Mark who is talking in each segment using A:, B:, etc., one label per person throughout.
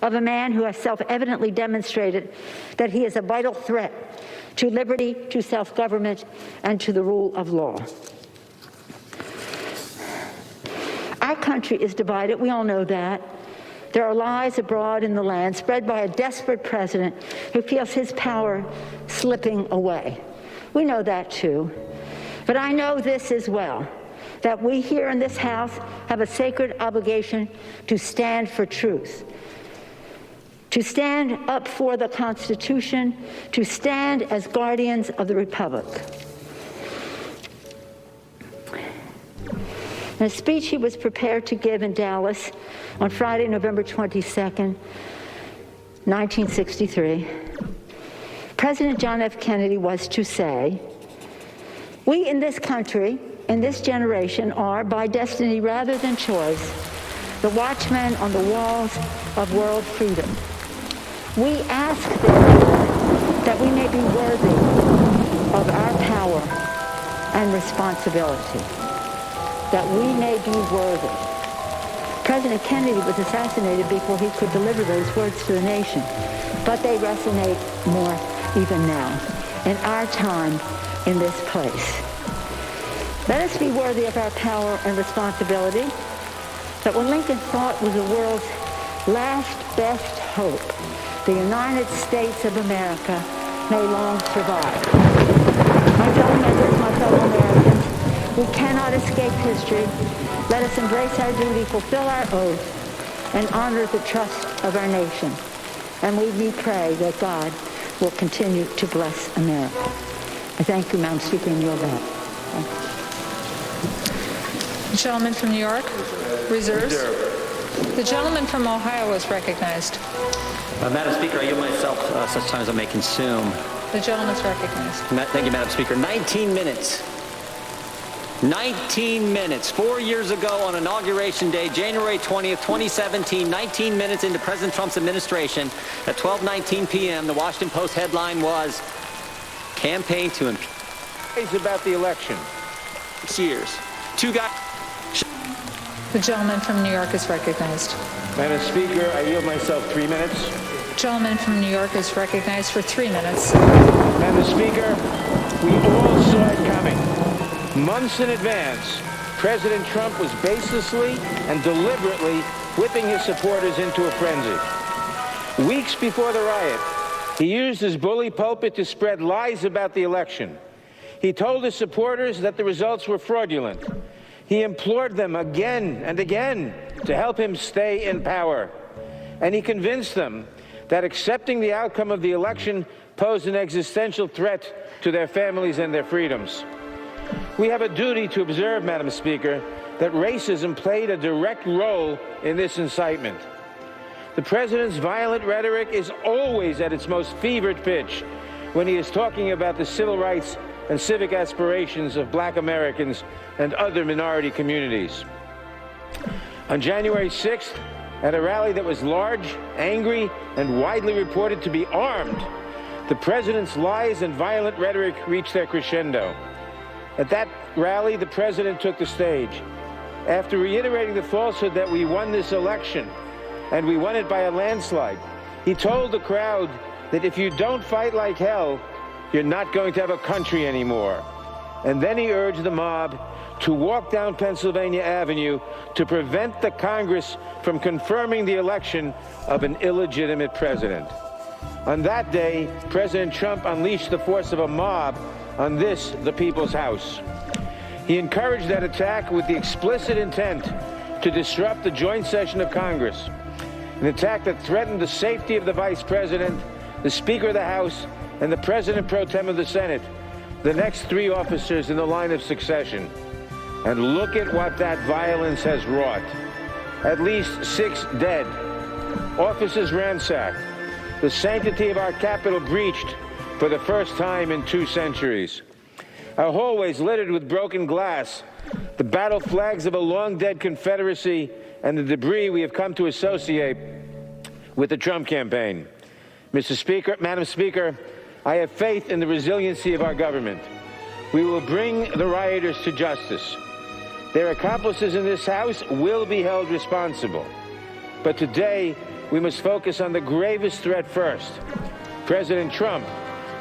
A: of a man who has self-evidently demonstrated that he is a vital threat to liberty, to self-government, and to the rule of law. Our country is divided, we all know that. There are lies abroad in the land spread by a desperate president who feels his power slipping away. We know that too. But I know this as well, that we here in this House have a sacred obligation to stand for truth, to stand up for the Constitution, to stand as guardians of the Republic. In a speech he was prepared to give in Dallas on Friday, November 22nd, 1963, President John F. Kennedy was to say, "We in this country, in this generation, are, by destiny rather than choice, the watchmen on the walls of world freedom. We ask, therefore, that we may be worthy of our power and responsibility." That we may be worthy. President Kennedy was assassinated before he could deliver those words to the nation, but they resonate more even now, in our time, in this place. Let us be worthy of our power and responsibility, that what Lincoln thought was the world's last best hope, the United States of America, may long survive. My fellow members, my fellow Americans, we cannot escape history. Let us embrace our duty, fulfill our oath, and honor the trust of our nation. And we pray that God will continue to bless America. I thank you, Madam Speaker, and yield back. Thank you.
B: The gentleman from New York reserves. The gentleman from Ohio is recognized.
C: Madam Speaker, I yield myself such time as I may consume.
B: The gentleman is recognized.
C: Thank you, Madam Speaker. 19 minutes. 19 minutes. 4 years ago on Inauguration Day, January 20th, 2017, 19 minutes into President Trump's administration, at 12:19 p.m., the Washington Post headline was, "Campaign to impeach."
D: It's about the election.
C: 6 years. Two guys.
B: The gentleman from New York is recognized.
D: Madam Speaker, I yield myself 3 minutes.
B: Gentleman from New York is recognized for 3 minutes.
D: Madam Speaker, we all saw it coming. Months in advance, President Trump was baselessly and deliberately whipping his supporters into a frenzy. Weeks before the riot, he used his bully pulpit to spread lies about the election. He told his supporters that the results were fraudulent. He implored them again and again to help him stay in power. And he convinced them that accepting the outcome of the election posed an existential threat to their families and their freedoms. We have a duty to observe, Madam Speaker, that racism played a direct role in this incitement. The president's violent rhetoric is always at its most fevered pitch when he is talking about the civil rights and civic aspirations of Black Americans and other minority communities. On January 6th, at a rally that was large, angry, and widely reported to be armed, the president's lies and violent rhetoric reached their crescendo. At that rally, the president took the stage. After reiterating the falsehood that we won this election, and we won it by a landslide, he told the crowd that if you don't fight like hell, you're not going to have a country anymore. And then he urged the mob to walk down Pennsylvania Avenue to prevent the Congress from confirming the election of an illegitimate president. On that day, President Trump unleashed the force of a mob on this, the People's House. He encouraged that attack with the explicit intent to disrupt the joint session of Congress, an attack that threatened the safety of the Vice President, the Speaker of the House, and the President pro tem of the Senate, the next three officers in the line of succession. And look at what that violence has wrought. At least 6 dead, offices ransacked, the sanctity of our Capitol breached for the first time in 2 centuries. Our hallways littered with broken glass, the battle flags of a long-dead Confederacy, and the debris we have come to associate with the Trump campaign. Mr. Speaker, Madam Speaker, I have faith in the resiliency of our government. We will bring the rioters to justice. Their accomplices in this House will be held responsible. But today, we must focus on the gravest threat first. President Trump,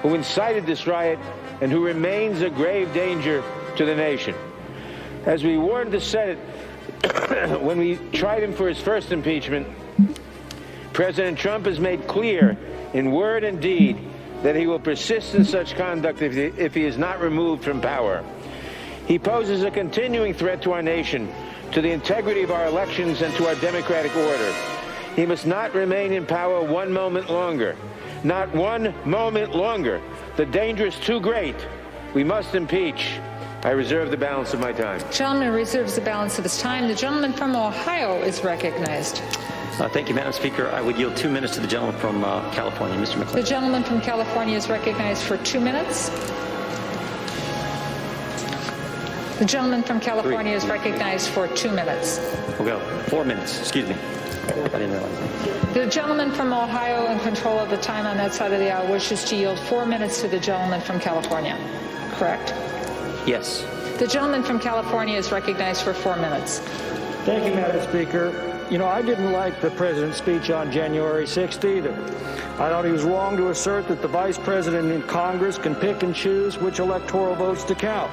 D: who incited this riot and who remains a grave danger to the nation. As we warned the Senate when we tried him for his first impeachment, President Trump has made clear in word and deed that he will persist in such conduct if he is not removed from power. He poses a continuing threat to our nation, to the integrity of our elections, and to our democratic order. He must not remain in power one moment longer. Not one moment longer. The danger is too great. We must impeach. I reserve the balance of my time.
B: The gentleman reserves the balance of his time. The gentleman from Ohio is recognized.
C: Thank you, Madam Speaker. I would yield 2 minutes to the gentleman from California, Mr. McClellan.
B: The gentleman from California is recognized for 2 minutes. The gentleman from California is recognized for 2 minutes.
C: We'll go 4 minutes. Excuse me. I didn't realize.
B: The gentleman from Ohio, in control of the time on that side of the aisle, wishes to yield 4 minutes to the gentleman from California. Correct?
C: Yes.
B: The gentleman from California is recognized for 4 minutes.
E: Thank you, Madam Speaker. You know, I didn't like the president's speech on January 6th either. I thought he was wrong to assert that the vice president in Congress can pick and choose which electoral votes to count.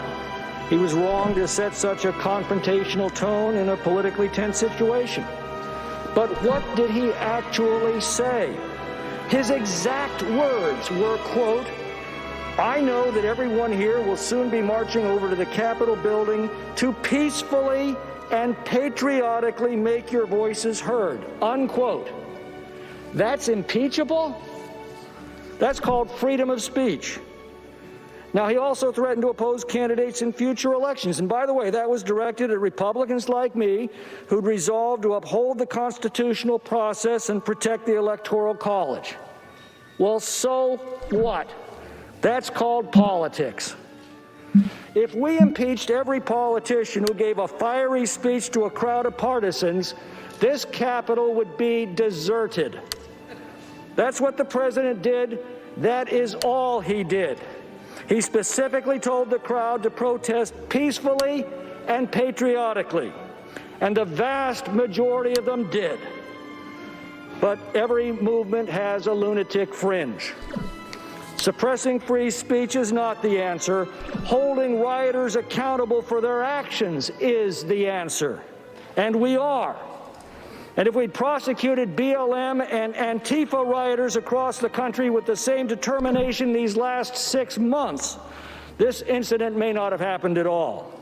E: He was wrong to set such a confrontational tone in a politically tense situation. But what did he actually say? His exact words were, quote, "I know that everyone here will soon be marching over to the Capitol building to peacefully and patriotically make your voices heard," unquote. That's impeachable? That's called freedom of speech. Now, he also threatened to oppose candidates in future elections. And by the way, that was directed at Republicans like me who'd resolved to uphold the constitutional process and protect the Electoral College. Well, so what? That's called politics. If we impeached every politician who gave a fiery speech to a crowd of partisans, this Capitol would be deserted. That's what the president did. That is all he did. He specifically told the crowd to protest peacefully and patriotically, and the vast majority of them did. But every movement has a lunatic fringe. Suppressing free speech is not the answer. Holding rioters accountable for their actions is the answer. And we are. And if we'd prosecuted BLM and Antifa rioters across the country with the same determination these last 6 months, this incident may not have happened at all.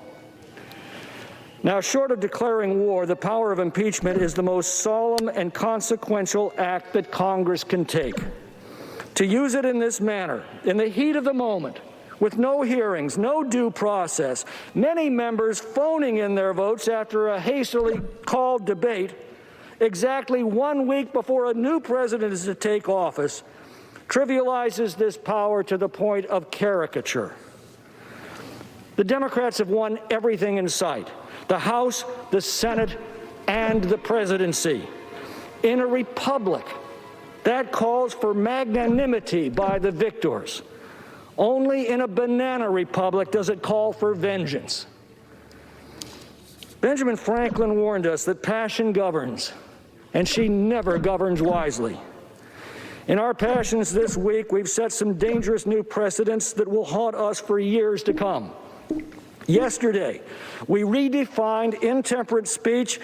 E: Now, short of declaring war, the power of impeachment is the most solemn and consequential act that Congress can take. To use it in this manner, in the heat of the moment, with no hearings, no due process, many members phoning in their votes after a hastily called debate, exactly 1 week before a new president is to take office, trivializes this power to the point of caricature. The Democrats have won everything in sight: the House, the Senate, and the presidency. In a republic, that calls for magnanimity by the victors. Only in a banana republic does it call for vengeance. Benjamin Franklin warned us that passion governs, and she never governs wisely. In our passions this week, we've set some dangerous new precedents that will haunt us for years to come. Yesterday, we redefined intemperate speech